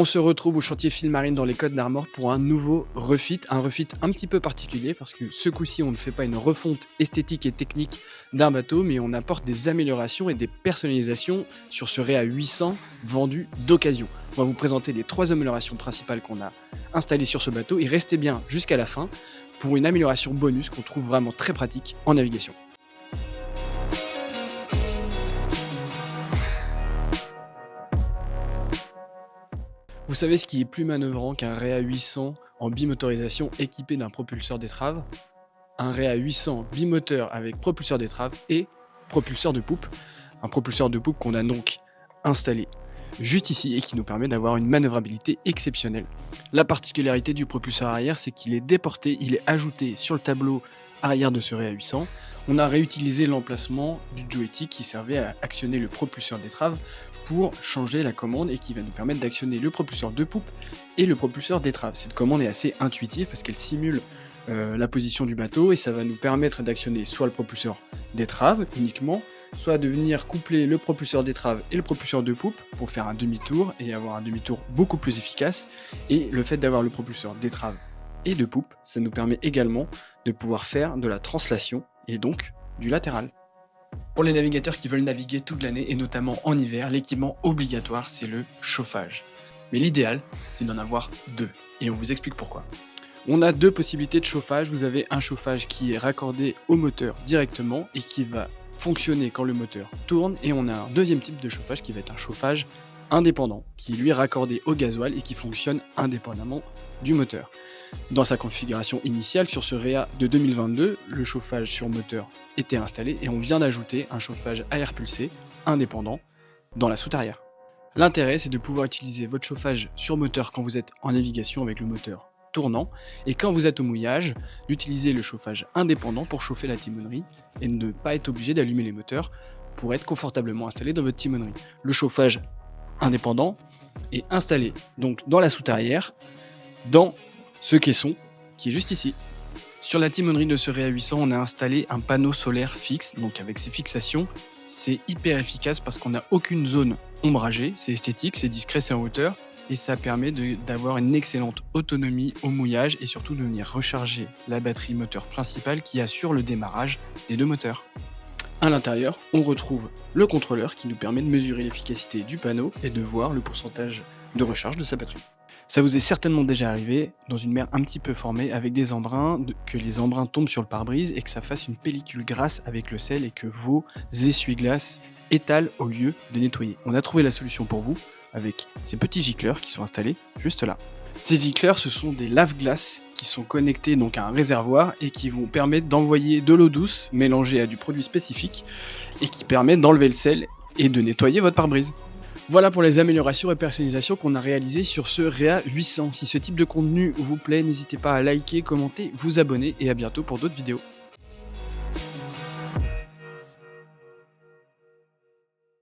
On se retrouve au chantier Filmarine dans les Côtes d'Armor pour un nouveau refit, un refit un petit peu particulier parce que ce coup-ci on ne fait pas une refonte esthétique et technique d'un bateau, mais on apporte des améliorations et des personnalisations sur ce Réa 800 vendu d'occasion. On va vous présenter les 3 améliorations principales qu'on a installées sur ce bateau et restez bien jusqu'à la fin pour une amélioration bonus qu'on trouve vraiment très pratique en navigation. Vous savez ce qui est plus manœuvrant qu'un Réa 800 en bimotorisation équipé d'un propulseur d'étrave? Un Réa 800 bimoteur avec propulseur d'étrave et propulseur de poupe. Un propulseur de poupe qu'on a donc installé juste ici et qui nous permet d'avoir une manœuvrabilité exceptionnelle. La particularité du propulseur arrière, c'est qu'il est déporté, il est ajouté sur le tableau arrière de ce Réa 800. On a réutilisé l'emplacement du joystick qui servait à actionner le propulseur d'étrave pour changer la commande et qui va nous permettre d'actionner le propulseur de poupe et le propulseur d'étrave. Cette commande est assez intuitive parce qu'elle simule la position du bateau et ça va nous permettre d'actionner soit le propulseur d'étrave uniquement, soit de venir coupler le propulseur d'étrave et le propulseur de poupe pour faire un demi-tour et avoir un demi-tour beaucoup plus efficace. Et le fait d'avoir le propulseur d'étrave et de poupe, ça nous permet également de pouvoir faire de la translation et donc du latéral. Pour les navigateurs qui veulent naviguer toute l'année et notamment en hiver, l'équipement obligatoire c'est le chauffage. Mais l'idéal c'est d'en avoir 2 et on vous explique pourquoi. On a 2 possibilités de chauffage, vous avez un chauffage qui est raccordé au moteur directement et qui va fonctionner quand le moteur tourne, et on a un deuxième type de chauffage qui va être un chauffage indépendant, qui lui est raccordé au gasoil et qui fonctionne indépendamment du moteur. Dans sa configuration initiale sur ce Réa de 2022, le chauffage sur moteur était installé et on vient d'ajouter un chauffage à air pulsé indépendant dans la soute arrière. L'intérêt c'est de pouvoir utiliser votre chauffage sur moteur quand vous êtes en navigation avec le moteur tournant, et quand vous êtes au mouillage, d'utiliser le chauffage indépendant pour chauffer la timonerie et ne pas être obligé d'allumer les moteurs pour être confortablement installé dans votre timonerie. Le chauffage indépendant est installé donc dans la soute arrière, dans ce caisson qui est juste ici. Sur la timonerie de ce Réa 800, on a installé un panneau solaire fixe, donc avec ses fixations, c'est hyper efficace parce qu'on n'a aucune zone ombragée, c'est esthétique, c'est discret, c'est en hauteur, et ça permet d'avoir une excellente autonomie au mouillage et surtout de venir recharger la batterie moteur principale qui assure le démarrage des 2 moteurs. À l'intérieur, on retrouve le contrôleur qui nous permet de mesurer l'efficacité du panneau et de voir le pourcentage de recharge de sa batterie. Ça vous est certainement déjà arrivé dans une mer un petit peu formée avec des embruns, que les embruns tombent sur le pare-brise et que ça fasse une pellicule grasse avec le sel et que vos essuie-glaces étalent au lieu de nettoyer. On a trouvé la solution pour vous avec ces petits gicleurs qui sont installés juste là. Ces gicleurs, ce sont des lave-glaces qui sont connectés donc à un réservoir et qui vont permettre d'envoyer de l'eau douce mélangée à du produit spécifique et qui permettent d'enlever le sel et de nettoyer votre pare-brise. Voilà pour les améliorations et personnalisations qu'on a réalisées sur ce Réa 800. Si ce type de contenu vous plaît, n'hésitez pas à liker, commenter, vous abonner et à bientôt pour d'autres vidéos.